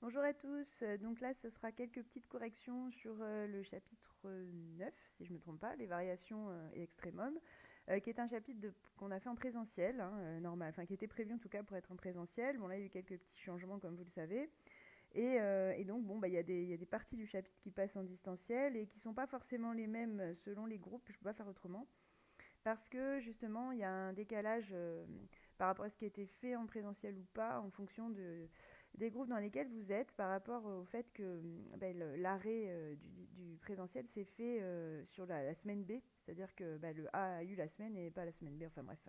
Bonjour à tous. Donc là, ce sera quelques petites corrections sur le chapitre 9, si je ne me trompe pas, les variations et extrémum, qui est un chapitre qu'on a fait en présentiel, hein, normal, enfin qui était prévu en tout cas pour être en présentiel. Bon là, il y a eu quelques petits changements comme vous le savez. Et donc, bon, bah, il y a des parties du chapitre qui passent en distanciel et qui ne sont pas forcément les mêmes selon les groupes. Je ne peux pas faire autrement. Parce que justement, il y a un décalage par rapport à ce qui a été fait en présentiel ou pas, en fonction des groupes dans lesquels vous êtes, par rapport au fait que l'arrêt du présentiel s'est fait sur la semaine B, c'est-à-dire que le A a eu la semaine et pas la semaine B, enfin bref,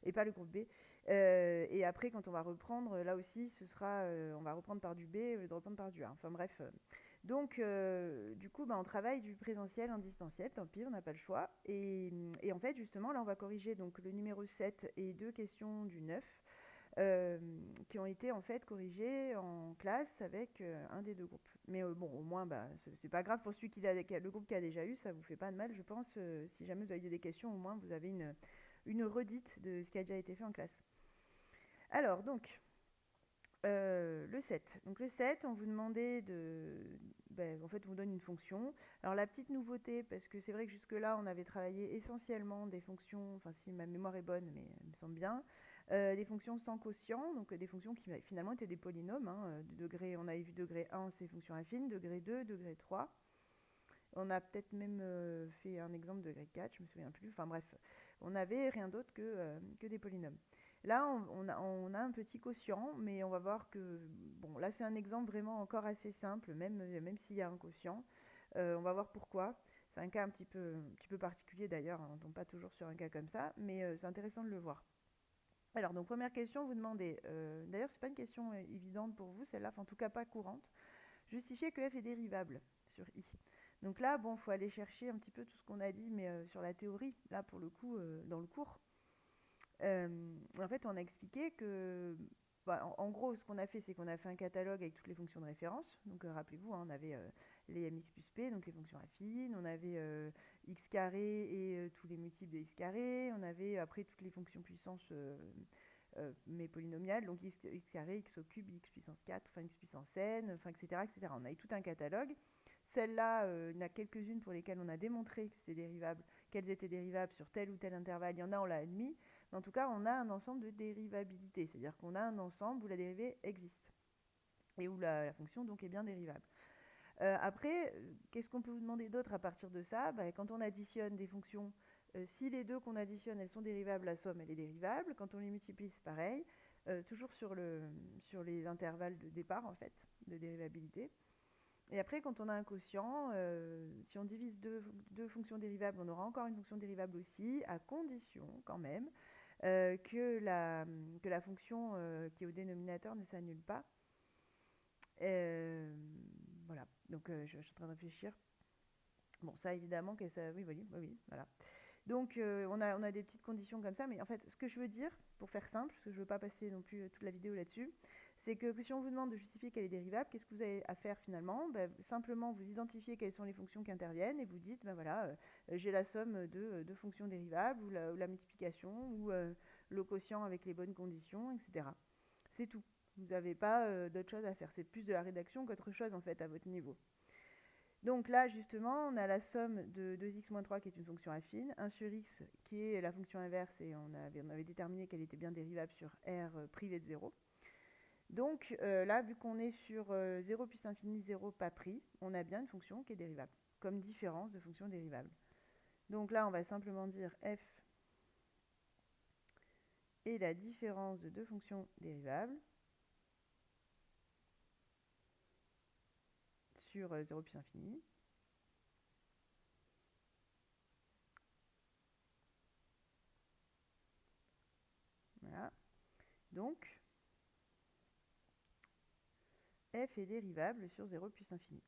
et pas le groupe B. Et après, quand on va reprendre, là aussi, on va reprendre par du B au lieu de reprendre par du A. Enfin bref. Donc, du coup, on travaille du présentiel en distanciel, tant pis, on n'a pas le choix. Et en fait, justement, là, on va corriger donc, le numéro 7 et deux questions du 9 euh, qui ont été en fait corrigées en classe avec un des deux groupes. Mais bon, au moins, c'est pas grave pour celui le groupe qui a déjà eu, ça vous fait pas de mal, je pense. Si jamais vous avez des questions, au moins, vous avez une redite de ce qui a déjà été fait en classe. Alors, donc, le 7. Donc le 7, on vous demandait en fait, on vous donne une fonction. Alors la petite nouveauté, parce que c'est vrai que jusque-là, on avait travaillé essentiellement des fonctions, enfin si ma mémoire est bonne, mais elle me semble bien, des fonctions sans quotient, donc des fonctions qui finalement étaient des polynômes. De degré, on avait vu degré 1, c'est fonction affine, degré 2, degré 3. On a peut-être même fait un exemple de degré 4, je me souviens plus. Enfin bref, on n'avait rien d'autre que des polynômes. Là, on a un petit quotient, mais on va voir que, bon, là c'est un exemple vraiment encore assez simple, même s'il y a un quotient. On va voir pourquoi. C'est un cas un petit peu particulier d'ailleurs, on ne tombe pas toujours sur un cas comme ça, mais c'est intéressant de le voir. Alors, donc première question, vous demandez, d'ailleurs c'est pas une question évidente pour vous, celle-là, enfin, en tout cas pas courante, justifier que f est dérivable sur i. Donc là, bon, il faut aller chercher un petit peu tout ce qu'on a dit, mais sur la théorie, là pour le coup, dans le cours. En fait, on a expliqué que, en gros, ce qu'on a fait, c'est qu'on a fait un catalogue avec toutes les fonctions de référence. Donc, rappelez-vous, on avait les mx plus p, donc les fonctions affines, on avait x carré et tous les multiples de x carré, on avait après toutes les fonctions puissance mais polynomiales, donc x carré, x au cube, x puissance 4, enfin x puissance n, enfin etc., etc. On a eu tout un catalogue. Celle-là, il y en a quelques-unes pour lesquelles on a démontré que c'était dérivable, qu'elles étaient dérivables sur tel ou tel intervalle. Il y en a, on l'a admis. Mais en tout cas, on a un ensemble de dérivabilité, c'est-à-dire qu'on a un ensemble où la dérivée existe et où la fonction donc est bien dérivable. Après, qu'est-ce qu'on peut vous demander d'autre à partir de ça? Quand on additionne des fonctions, si les deux qu'on additionne, elles sont dérivables, la somme, elle est dérivable. Quand on les multiplie, c'est pareil. Toujours sur les intervalles de départ, en fait, de dérivabilité. Et après, quand on a un quotient, si on divise deux fonctions dérivables, on aura encore une fonction dérivable aussi, à condition quand même que la fonction qui est au dénominateur ne s'annule pas. Euh, voilà, donc je suis en train de réfléchir. Bon, ça évidemment, oui, oui, oui, oui, voilà. Donc on a des petites conditions comme ça, mais en fait, ce que je veux dire, pour faire simple, parce que je ne veux pas passer non plus toute la vidéo là-dessus, c'est que si on vous demande de justifier qu'elle est dérivable, qu'est-ce que vous avez à faire finalement? Simplement, vous identifiez quelles sont les fonctions qui interviennent et vous dites, voilà, j'ai la somme de fonctions dérivables, ou la multiplication, ou le quotient avec les bonnes conditions, etc. C'est tout. Vous n'avez pas d'autre chose à faire. C'est plus de la rédaction qu'autre chose, en fait, à votre niveau. Donc là, justement, on a la somme de 2x-3 qui est une fonction affine, 1 sur x qui est la fonction inverse, et on avait déterminé qu'elle était bien dérivable sur R privé de 0. Donc là, vu qu'on est sur 0 plus infini, 0 pas pris, on a bien une fonction qui est dérivable, comme différence de fonction dérivable. Donc là, on va simplement dire f est la différence de deux fonctions dérivables sur 0 plus infini. Voilà. Donc, f est dérivable sur 0 plus infini.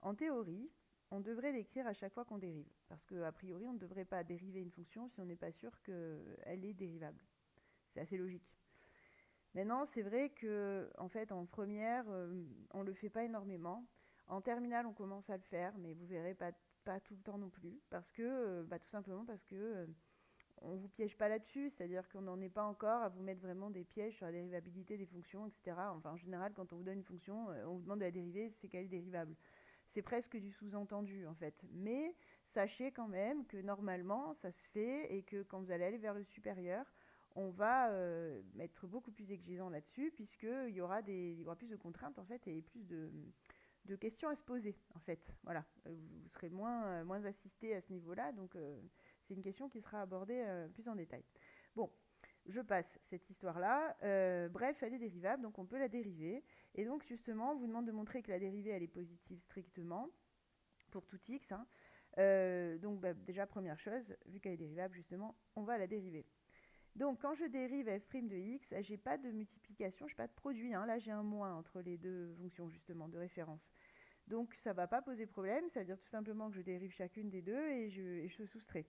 En théorie, on devrait l'écrire à chaque fois qu'on dérive. Parce qu'a priori, on ne devrait pas dériver une fonction si on n'est pas sûr qu'elle est dérivable. C'est assez logique. Maintenant, c'est vrai que en fait, en première, on ne le fait pas énormément. En terminale, on commence à le faire, mais vous verrez pas tout le temps non plus. Parce que, tout simplement parce que on ne vous piège pas là-dessus, c'est-à-dire qu'on n'en est pas encore à vous mettre vraiment des pièges sur la dérivabilité des fonctions, etc. Enfin, en général, quand on vous donne une fonction, on vous demande de la dériver, c'est qu'elle est dérivable. C'est presque du sous-entendu, en fait. Mais sachez quand même que normalement, ça se fait et que quand vous allez aller vers le supérieur, on va être beaucoup plus exigeant là-dessus, puisqu'il y aura plus de contraintes, en fait, et plus de questions à se poser, en fait. Voilà, vous serez moins assisté à ce niveau-là, donc c'est une question qui sera abordée plus en détail. Bon, je passe cette histoire-là. Bref, elle est dérivable, donc on peut la dériver. Et donc, justement, on vous demande de montrer que la dérivée, elle est positive strictement, pour tout x. Hein. Donc, déjà, première chose, vu qu'elle est dérivable, justement, on va la dériver. Donc, quand je dérive f' de x, j'ai pas de multiplication, je n'ai pas de produit. Hein. Là, j'ai un moins entre les deux fonctions, justement, de référence. Donc, ça ne va pas poser problème. Ça veut dire tout simplement que je dérive chacune des deux et je soustrais.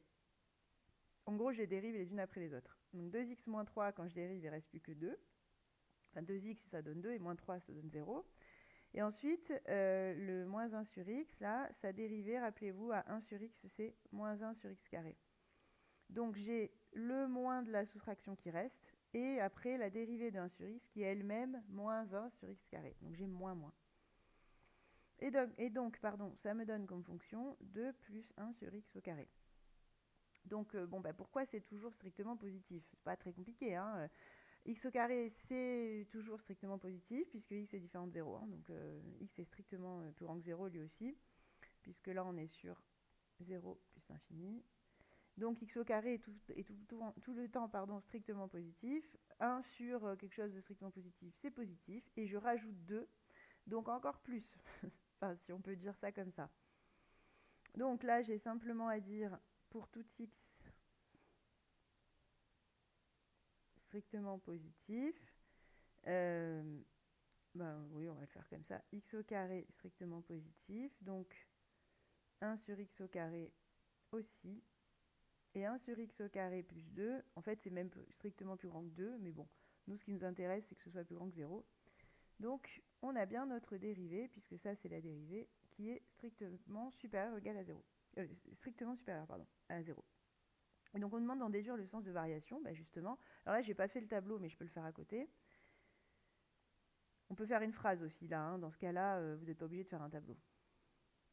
En gros, je les dérive les unes après les autres. Donc, 2x moins 3, quand je dérive, il ne reste plus que 2. Enfin, 2x, ça donne 2, et moins 3, ça donne 0. Et ensuite, le moins 1 sur x, là, sa dérivée, rappelez-vous, à 1 sur x, c'est moins 1 sur x carré. Donc, j'ai le moins de la soustraction qui reste, et après, la dérivée de 1 sur x, qui est elle-même moins 1 sur x carré. Donc, j'ai moins. Et donc, ça me donne comme fonction 2 plus 1 sur x au carré. Donc, pourquoi c'est toujours strictement positif? C'est pas très compliqué, hein. X au carré, c'est toujours strictement positif, puisque x est différent de 0. Hein, donc, x est strictement plus grand que 0 lui aussi, puisque là, on est sur 0 plus infini. Donc, x au carré est tout le temps strictement positif. 1 sur quelque chose de strictement positif, c'est positif. Et je rajoute 2, donc encore plus. Enfin, si on peut dire ça comme ça. Donc là, j'ai simplement à dire pour tout x strictement positif, oui, on va le faire comme ça, x au carré strictement positif, donc 1 sur x au carré aussi, et 1 sur x au carré plus 2, en fait c'est même strictement plus grand que 2, mais bon, nous ce qui nous intéresse c'est que ce soit plus grand que 0. Donc on a bien notre dérivée, puisque ça c'est la dérivée, qui est strictement supérieure ou égale à 0. Strictement supérieure, à 0. Et donc on demande d'en déduire le sens de variation, justement. Alors là, j'ai pas fait le tableau, mais je peux le faire à côté. On peut faire une phrase aussi là, hein. Dans ce cas-là, vous n'êtes pas obligé de faire un tableau.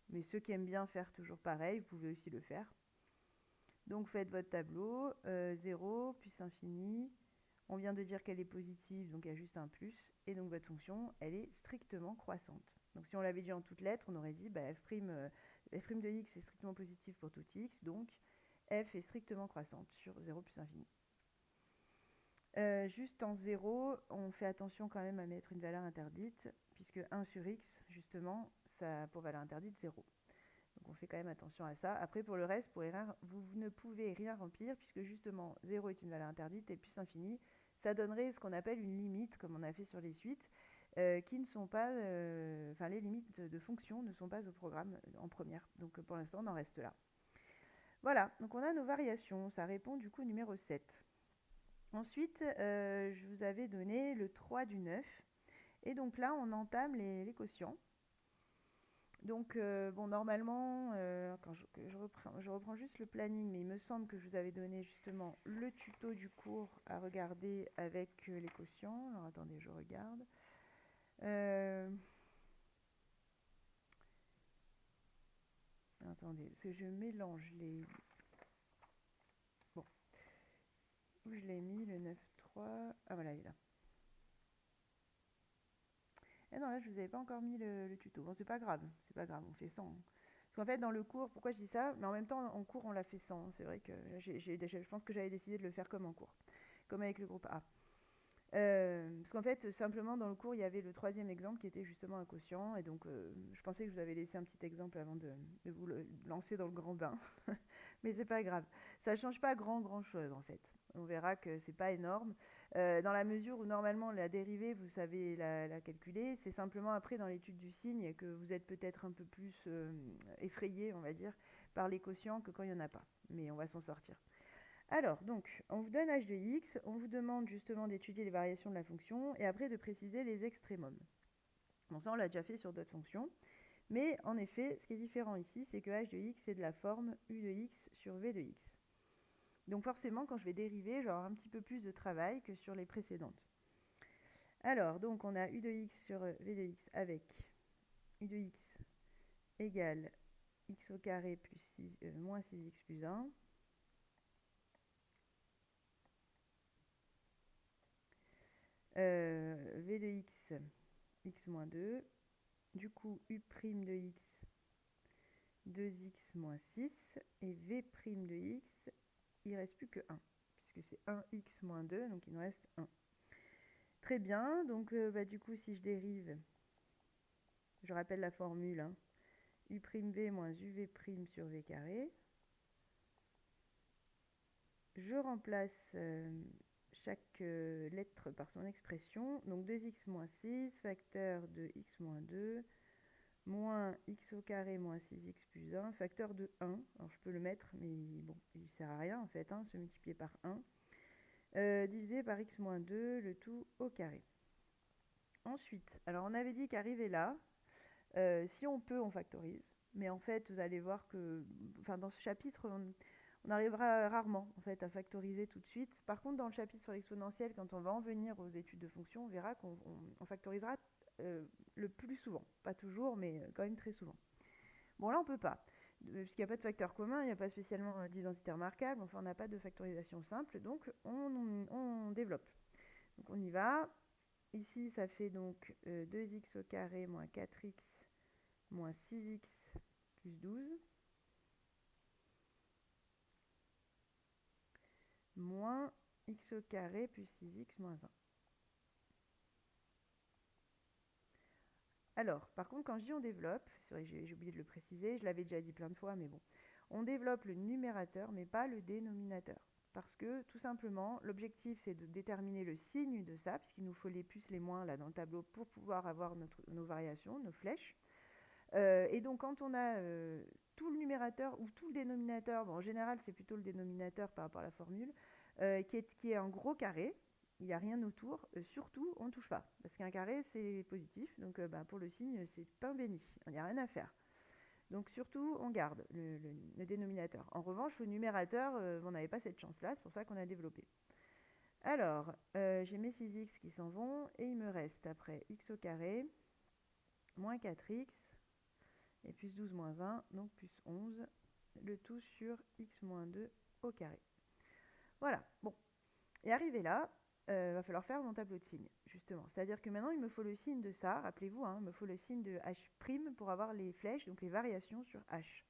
Mais ceux qui aiment bien faire toujours pareil, vous pouvez aussi le faire. Donc faites votre tableau, 0 plus infini. On vient de dire qu'elle est positive, donc il y a juste un plus. Et donc votre fonction, elle est strictement croissante. Donc si on l'avait dit en toutes lettres, on aurait dit f' de x est strictement positif pour tout x, donc f est strictement croissante sur 0 plus infini. Juste en 0, on fait attention quand même à mettre une valeur interdite, puisque 1 sur x, justement, ça a pour valeur interdite 0. Donc on fait quand même attention à ça. Après, pour le reste, vous ne pouvez rien remplir, puisque justement 0 est une valeur interdite, et plus infini, ça donnerait ce qu'on appelle une limite, comme on a fait sur les suites, qui ne sont pas... les limites de fonctions ne sont pas au programme en première. Donc pour l'instant, on en reste là. Voilà, donc on a nos variations. Ça répond du coup au numéro 7. Ensuite, je vous avais donné le 3 du 9. Et donc là, on entame les quotients. Donc, normalement, quand je reprends juste le planning, mais il me semble que je vous avais donné justement le tuto du cours à regarder avec les quotients. Alors, attendez, je regarde. Attendez, parce que je mélange les... Bon. Où je l'ai mis, le 9.3. Ah, voilà, il est là. Eh non, là, je vous avais pas encore mis le tuto. Bon, c'est pas grave, on fait 100. Hein. Parce qu'en fait, dans le cours, pourquoi je dis ça? Mais en même temps, en cours, on l'a fait 100. C'est vrai que je pense que j'avais décidé de le faire comme en cours, comme avec le groupe A. Parce qu'en fait, simplement, dans le cours, il y avait le 3e exemple qui était justement un quotient. Et donc, je pensais que je vous avais laissé un petit exemple avant de vous le lancer dans le grand bain. Mais c'est pas grave. Ça ne change pas grand chose, en fait. On verra que c'est pas énorme. Dans la mesure où, normalement, la dérivée, vous savez la calculer. C'est simplement après, dans l'étude du signe, que vous êtes peut-être un peu plus effrayé, on va dire, par les quotients que quand il n'y en a pas. Mais on va s'en sortir. Alors, donc, on vous donne h de x, on vous demande justement d'étudier les variations de la fonction et après de préciser les extrémums. Bon, ça, on l'a déjà fait sur d'autres fonctions. Mais en effet, ce qui est différent ici, c'est que h de x est de la forme u de x sur v de x. Donc forcément, quand je vais dériver, j'aurai un petit peu plus de travail que sur les précédentes. Alors, donc on a u de x sur v de x avec u de x égale x au carré plus 6, moins 6x plus 1. V de x, x moins 2. Du coup, u' de x, 2x moins 6. Et v' de x, il ne reste plus que 1, puisque c'est 1x moins 2, donc il nous reste 1. Très bien, donc du coup, si je dérive, je rappelle la formule, hein, u'v moins uv' sur v carré. Je remplace chaque lettre par son expression. Donc 2x moins 6, facteur de x moins 2, moins x au carré moins 6x plus 1, facteur de 1. Alors je peux le mettre, mais bon, il ne sert à rien en fait, hein, se multiplier par 1. Divisé par x moins 2, le tout au carré. Ensuite, alors on avait dit qu'arrivé là, si on peut, on factorise. Mais en fait, vous allez voir que dans ce chapitre, on arrivera rarement en fait, à factoriser tout de suite. Par contre, dans le chapitre sur l'exponentielle, quand on va en venir aux études de fonctions, on verra qu'on factorisera le plus souvent. Pas toujours, mais quand même très souvent. Bon, là, on ne peut pas. Puisqu'il n'y a pas de facteur commun, il n'y a pas spécialement d'identité remarquable, enfin, on n'a pas de factorisation simple, donc on développe. Donc, on y va. Ici, ça fait donc 2x au carré moins 4x moins 6x plus 12, moins x au carré plus 6x moins 1. Alors, par contre, quand je dis on développe, c'est vrai, j'ai oublié de le préciser, je l'avais déjà dit plein de fois, mais bon, on développe le numérateur, mais pas le dénominateur. Parce que, tout simplement, l'objectif, c'est de déterminer le signe de ça, puisqu'il nous faut les plus, les moins, là, dans le tableau, pour pouvoir avoir nos variations, nos flèches. Et donc, quand on a tout le numérateur ou tout le dénominateur, bon, en général, c'est plutôt le dénominateur par rapport à la formule, qui est un gros carré, il n'y a rien autour, surtout, on ne touche pas. Parce qu'un carré, c'est positif, donc pour le signe, c'est pain béni, il n'y a rien à faire. Donc surtout, on garde le dénominateur. En revanche, le numérateur, on n'avait pas cette chance-là, c'est pour ça qu'on a développé. Alors, j'ai mes 6x qui s'en vont, et il me reste après x au carré, moins 4x, et plus 12 moins 1, donc plus 11, le tout sur x moins 2 au carré. Voilà, bon. Et arrivé là, va falloir faire mon tableau de signes, justement. C'est-à-dire que maintenant, il me faut le signe de ça, rappelez-vous, hein, il me faut le signe de h' pour avoir les flèches, donc les variations sur h.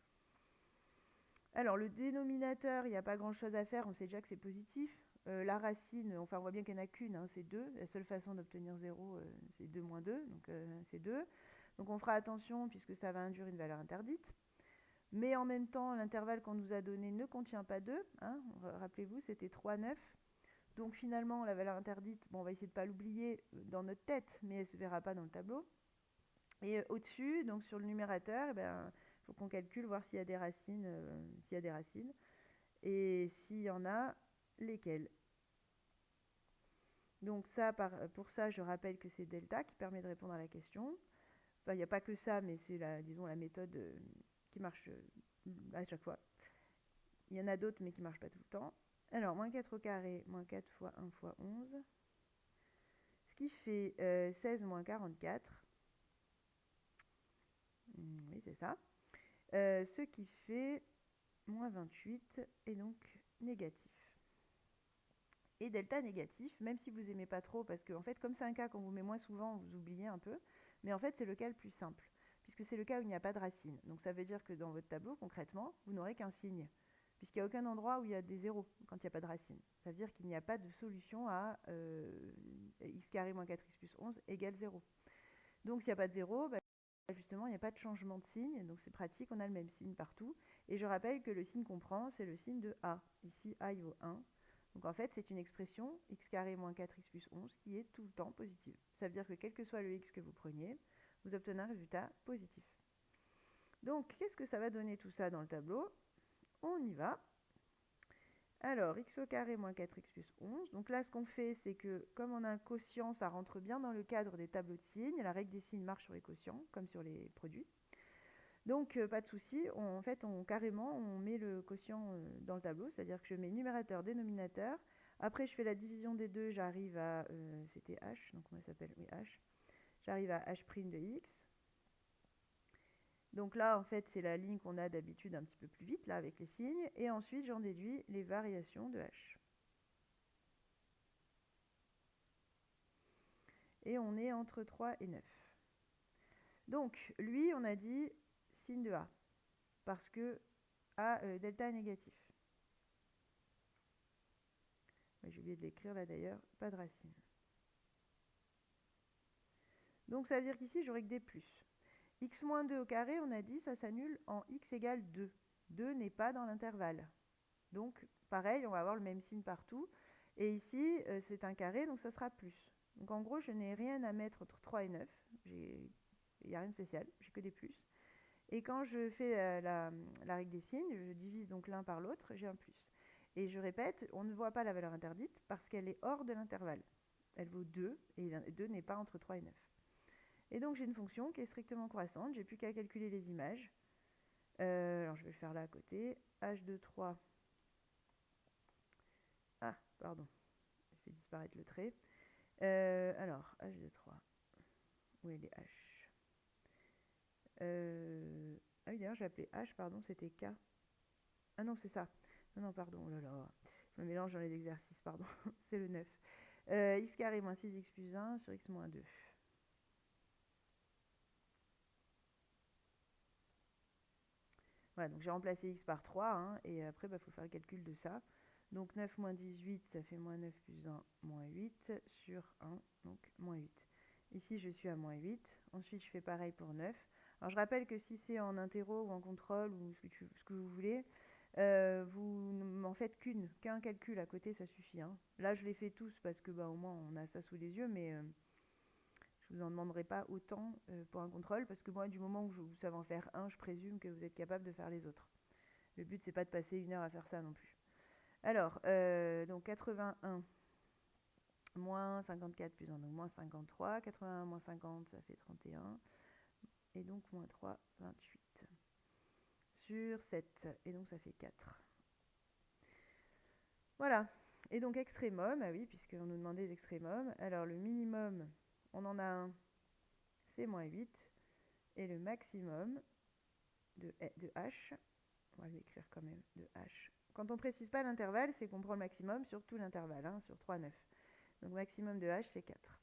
Alors, le dénominateur, il n'y a pas grand-chose à faire, on sait déjà que c'est positif. La racine, enfin, on voit bien qu'il n'y en a qu'une, hein, c'est 2. La seule façon d'obtenir 0, c'est 2 moins 2, donc c'est 2. Donc, on fera attention, puisque ça va induire une valeur interdite. Mais en même temps, l'intervalle qu'on nous a donné ne contient pas 2. Hein, rappelez-vous, c'était 3, 9. Donc finalement, la valeur interdite, bon, on va essayer de ne pas l'oublier dans notre tête, mais elle ne se verra pas dans le tableau. Et au-dessus, donc sur le numérateur, faut qu'on calcule, voir s'il y a des racines, et s'il y en a, lesquelles. Donc ça, pour ça, je rappelle que c'est delta qui permet de répondre à la question. Enfin, il n'y a pas que ça, mais c'est la méthode qui marche à chaque fois. Il y en a d'autres, mais qui ne marchent pas tout le temps. Alors, moins 4 au carré, moins 4 fois 1 fois 11, ce qui fait 16 moins 44. Oui, c'est ça. Ce qui fait moins 28 et donc négatif. Et delta négatif, même si vous n'aimez pas trop, parce que en fait, comme c'est un cas qu'on vous met moins souvent, vous oubliez un peu, mais en fait, c'est le cas le plus simple, puisque c'est le cas où il n'y a pas de racine. Donc ça veut dire que dans votre tableau, concrètement, vous n'aurez qu'un signe, puisqu'il n'y a aucun endroit où il y a des zéros quand il n'y a pas de racine. Ça veut dire qu'il n'y a pas de solution à x carré moins 4x plus 11 égale 0. Donc s'il n'y a pas de 0, justement, il n'y a pas de changement de signe, donc c'est pratique, on a le même signe partout. Et je rappelle que le signe qu'on prend, c'est le signe de A. Ici, A, il vaut 1. Donc en fait, c'est une expression x carré moins 4x plus 11 qui est tout le temps positive. Ça veut dire que quel que soit le x que vous preniez, vous obtenez un résultat positif. Donc, qu'est-ce que ça va donner tout ça dans le tableau? On y va. Alors, x au carré moins 4x plus 11. Donc là, ce qu'on fait, c'est que comme on a un quotient, ça rentre bien dans le cadre des tableaux de signes. La règle des signes marche sur les quotients, comme sur les produits. Donc, pas de souci. En fait, carrément, on met le quotient dans le tableau, c'est-à-dire que je mets numérateur, dénominateur. Après, je fais la division des deux, j'arrive à... c'était h, donc comment ça s'appelle? Oui, h. J'arrive à h' de x. Donc là, en fait, c'est la ligne qu'on a d'habitude un petit peu plus vite, là, avec les signes. Et ensuite, j'en déduis les variations de h. Et on est entre 3 et 9. Donc, lui, on a dit signe de A, parce que A, delta est négatif. J'ai oublié de l'écrire là d'ailleurs, pas de racine. Donc ça veut dire qu'ici, j'aurai que des plus. X moins 2 au carré, on a dit, ça s'annule en x égale 2. 2 n'est pas dans l'intervalle. Donc, pareil, on va avoir le même signe partout. Et ici, c'est un carré, donc ça sera plus. Donc en gros, je n'ai rien à mettre entre 3 et 9. Il n'y a rien de spécial, j'ai que des plus. Et quand je fais la règle des signes, je divise donc l'un par l'autre, j'ai un plus. Et je répète, on ne voit pas la valeur interdite parce qu'elle est hors de l'intervalle. Elle vaut 2, et 2 n'est pas entre 3 et 9. Et donc j'ai une fonction qui est strictement croissante, j'ai plus qu'à calculer les images. Alors je vais le faire là à côté. H de 3. Ah, pardon, je fais disparaître le trait. Alors, H de 3. Où est les H? Ah oui, d'ailleurs, j'ai appelé H, pardon, c'était K. Ah non, c'est ça. Non, pardon, oh là là. Je me mélange dans les exercices, pardon. C'est le 9. X carré moins 6x plus 1 sur x moins 2. Voilà, donc j'ai remplacé x par 3, hein, et après, il faut faire le calcul de ça. Donc 9 moins 18, ça fait moins 9 plus 1, moins 8 sur 1, donc moins 8. Ici, je suis à moins 8. Ensuite, je fais pareil pour 9. Alors, je rappelle que si c'est en interro ou en contrôle ou ce que vous voulez, vous n'en faites qu'un calcul à côté, ça suffit. Hein. Là, je les fais tous parce que au moins, on a ça sous les yeux, mais je ne vous en demanderai pas autant pour un contrôle parce que moi, du moment où vous savez en faire un, je présume que vous êtes capable de faire les autres. Le but, c'est pas de passer 1 heure à faire ça non plus. Alors, donc 81 moins 54 plus 1, donc moins 53. 81 moins 50, ça fait 31. Et donc moins 3, 28. Sur 7. Et donc ça fait 4. Voilà. Et donc extrémum, ah oui, puisqu'on nous demandait les extrémums. Alors le minimum, on en a un, c'est moins 8. Et le maximum de h, on va l'écrire quand même, de h. Quand on ne précise pas l'intervalle, c'est qu'on prend le maximum sur tout l'intervalle, hein, sur 3, 9. Donc maximum de h, c'est 4.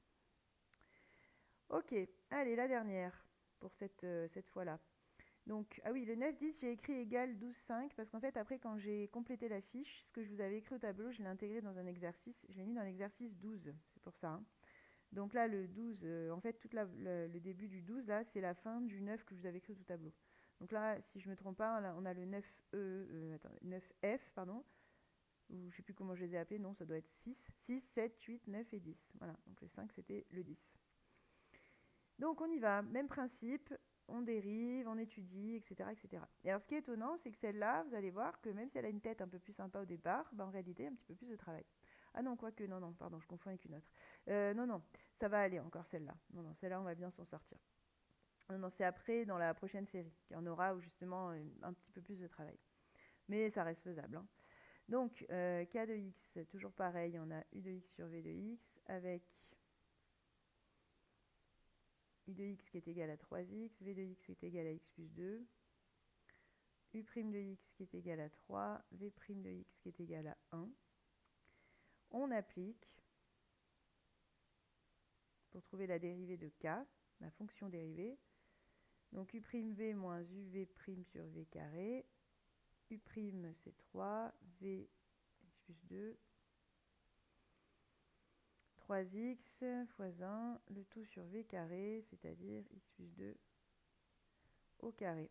Ok, allez, la dernière pour cette fois-là. Donc, ah oui, le 9, 10, j'ai écrit égal 12, 5, parce qu'en fait, après, quand j'ai complété la fiche, ce que je vous avais écrit au tableau, je l'ai intégré dans un exercice. Je l'ai mis dans l'exercice 12, c'est pour ça. Hein. Donc là, le 12, en fait, le début du 12, là, c'est la fin du 9 que je vous avais écrit au tableau. Donc là, si je ne me trompe pas, là, on a le 9F, pardon, ou je ne sais plus comment je les ai appelés, non, ça doit être 6, 7, 8, 9 et 10. Voilà, donc le 5, c'était le 10. Donc on y va, même principe, on dérive, on étudie, etc., etc. Et alors ce qui est étonnant, c'est que celle-là, vous allez voir que même si elle a une tête un peu plus sympa au départ, en réalité, un petit peu plus de travail. Ah non, quoique, non, pardon, je confonds avec une autre. Non, ça va aller encore celle-là. Non, celle-là, on va bien s'en sortir. Non, c'est après, dans la prochaine série, qu'il y en aura où justement un petit peu plus de travail. Mais ça reste faisable. Hein. Donc, k de x, toujours pareil, on a u de x sur v de x, avec u de x qui est égal à 3x, v de x qui est égal à x plus 2, u' de x qui est égal à 3, v' de x qui est égal à 1. On applique, pour trouver la dérivée de k, la fonction dérivée, donc u'v moins uv' sur v carré, u' c'est 3, v x plus 2, 3x fois 1, le tout sur v carré, c'est-à-dire x plus 2 au carré.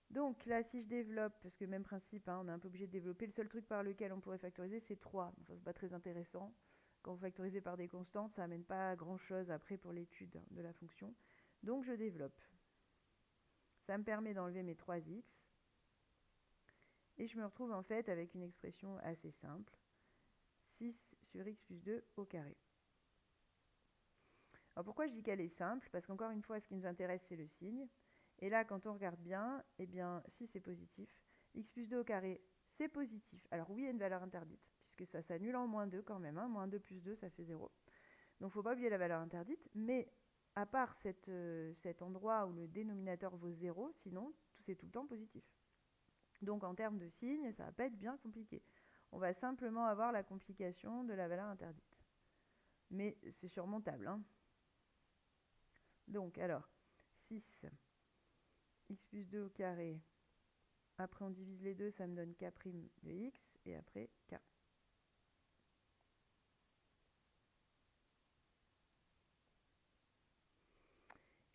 Donc là, si je développe, parce que même principe, hein, on est un peu obligé de développer, le seul truc par lequel on pourrait factoriser, c'est 3. Enfin, c'est pas très intéressant. Quand vous factorisez par des constantes, ça n'amène pas grand-chose après pour l'étude de la fonction. Donc je développe. Ça me permet d'enlever mes 3x. Et je me retrouve en fait avec une expression assez simple. 6 sur x plus 2 au carré. Alors pourquoi je dis qu'elle est simple? Parce qu'encore une fois, ce qui nous intéresse, c'est le signe. Et là, quand on regarde bien, eh bien, si c'est positif, x plus 2 au carré, c'est positif. Alors oui, il y a une valeur interdite, puisque ça s'annule en moins 2 quand même. Hein. Moins 2 plus 2, ça fait 0. Donc, il ne faut pas oublier la valeur interdite. Mais à part cet endroit où le dénominateur vaut 0, sinon, c'est tout le temps positif. Donc, en termes de signes, ça ne va pas être bien compliqué. On va simplement avoir la complication de la valeur interdite. Mais c'est surmontable. Hein. Donc, alors, 6, x plus 2 au carré. Après, on divise les deux, ça me donne k' de x. Et après, k.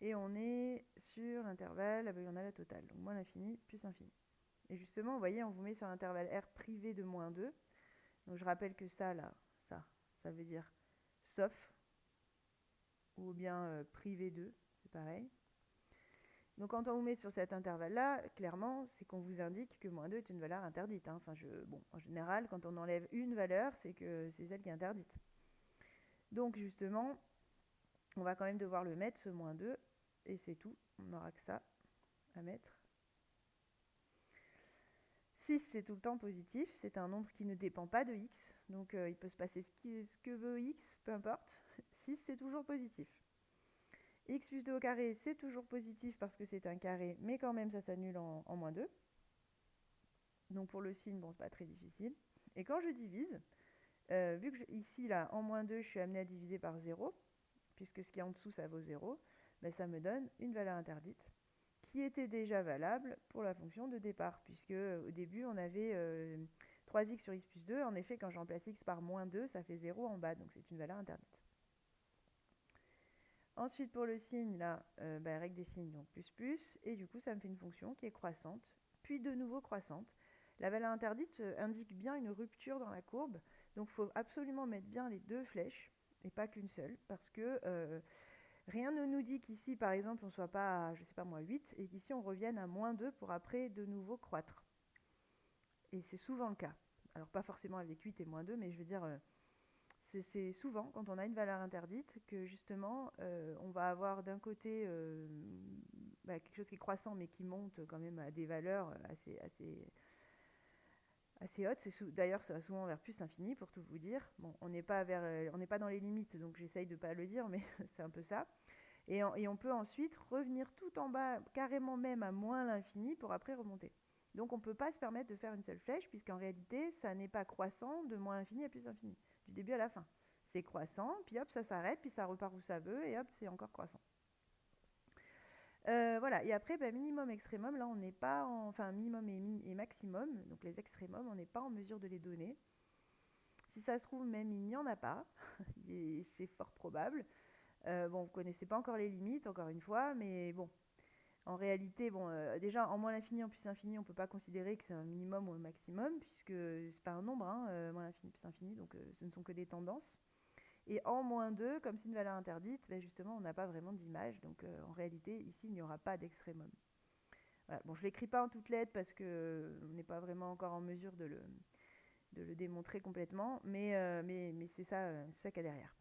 Et on est sur l'intervalle, ah ben, on a la totale. Donc, moins l'infini plus l'infini. Et justement, vous voyez, on vous met sur l'intervalle R privé de moins 2. Donc, je rappelle que ça, là, ça veut dire sauf. Ou bien privé de, c'est pareil. Donc quand on vous met sur cet intervalle-là, clairement, c'est qu'on vous indique que moins 2 est une valeur interdite. Hein. Enfin, en général, quand on enlève une valeur, c'est que c'est celle qui est interdite. Donc justement, on va quand même devoir le mettre, ce moins 2, et c'est tout. On n'aura que ça à mettre. 6, c'est tout le temps positif. C'est un nombre qui ne dépend pas de x. Donc il peut se passer ce que veut x, peu importe. 6, c'est toujours positif. X plus 2 au carré, c'est toujours positif parce que c'est un carré, mais quand même, ça s'annule en moins 2. Donc pour le signe, bon, c'est pas très difficile. Et quand je divise, vu que ici, là, en moins 2, je suis amenée à diviser par 0, puisque ce qui est en dessous, ça vaut 0, ben, ça me donne une valeur interdite qui était déjà valable pour la fonction de départ, puisque au début, on avait 3x sur x plus 2. En effet, quand je remplace x par moins 2, ça fait 0 en bas, donc c'est une valeur interdite. Ensuite, pour le signe, là, règle des signes, donc plus, et du coup, ça me fait une fonction qui est croissante, puis de nouveau croissante. La valeur interdite indique bien une rupture dans la courbe, donc il faut absolument mettre bien les deux flèches, et pas qu'une seule, parce que rien ne nous dit qu'ici, par exemple, on ne soit pas à, je sais pas moi, 8, et qu'ici, on revienne à moins 2 pour après de nouveau croître. Et c'est souvent le cas. Alors, pas forcément avec 8 et moins 2, mais je veux dire... c'est souvent, quand on a une valeur interdite, que justement, on va avoir d'un côté quelque chose qui est croissant, mais qui monte quand même à des valeurs assez hautes. D'ailleurs, ça va souvent vers plus l'infini, pour tout vous dire. Bon, on n'est pas dans les limites, donc j'essaye de ne pas le dire, mais c'est un peu ça. Et on peut ensuite revenir tout en bas, carrément même à moins l'infini, pour après remonter. Donc on ne peut pas se permettre de faire une seule flèche, puisqu'en réalité, ça n'est pas croissant de moins l'infini à plus l'infini, du début à la fin. C'est croissant, puis hop, ça s'arrête, puis ça repart où ça veut, et hop, c'est encore croissant. Voilà, et après, minimum, extrémum, là, on n'est pas en... Enfin, minimum et maximum, donc les extrémums, on n'est pas en mesure de les donner. Si ça se trouve, même, il n'y en a pas, c'est fort probable. Bon, vous ne connaissez pas encore les limites, encore une fois, mais bon, en réalité, déjà, en moins l'infini, en plus l'infini, on ne peut pas considérer que c'est un minimum ou un maximum, puisque c'est pas un nombre, hein, moins l'infini plus l'infini, donc ce ne sont que des tendances. Et en moins 2, comme c'est une valeur interdite, justement, on n'a pas vraiment d'image, donc en réalité, ici, il n'y aura pas d'extrémum. Voilà. Bon, je ne l'écris pas en toutes lettres parce qu'on n'est pas vraiment encore en mesure de le démontrer complètement, mais c'est ça qu'il y a derrière.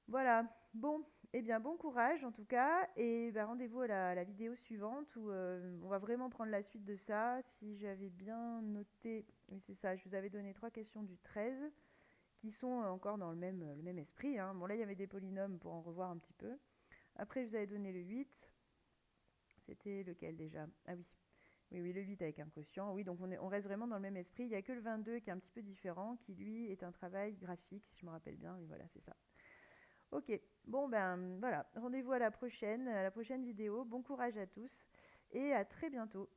Voilà, bon, eh bien bon courage en tout cas, et rendez-vous à la vidéo suivante où on va vraiment prendre la suite de ça. Si j'avais bien noté, oui c'est ça, je vous avais donné 3 questions du 13 qui sont encore dans le même esprit. Hein. Bon là il y avait des polynômes pour en revoir un petit peu. Après je vous avais donné le 8, c'était lequel déjà? Ah oui, le 8 avec un quotient. Oui, donc on reste vraiment dans le même esprit. Il n'y a que le 22 qui est un petit peu différent, qui lui est un travail graphique, si je me rappelle bien. Oui, voilà, c'est ça. Ok, bon voilà, rendez-vous à la prochaine vidéo. Bon courage à tous et à très bientôt.